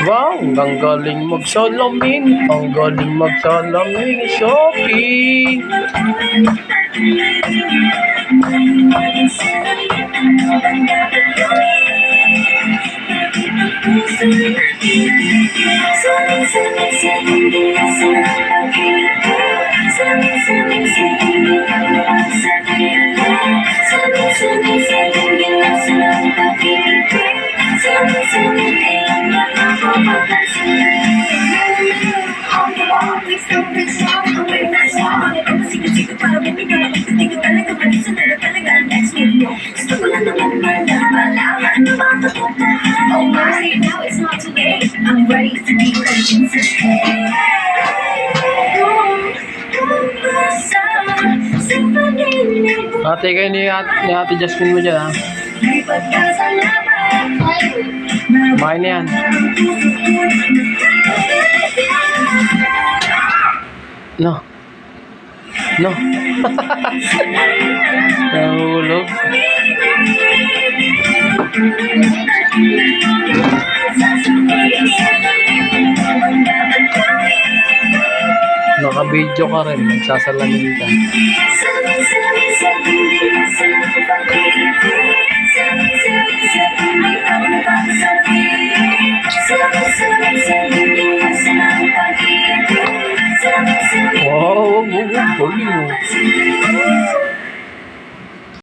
Wow, ang galing magsalamin. Ang galing magsalamin. Shopping. I'm ready to be princess. Ate, kayo ni Ate Jasmine mo dyan, ha? Kumain na yan. No. No. Nahulog. Naka-video ka rin. Nagsasalamin ka. Wow, galing mo.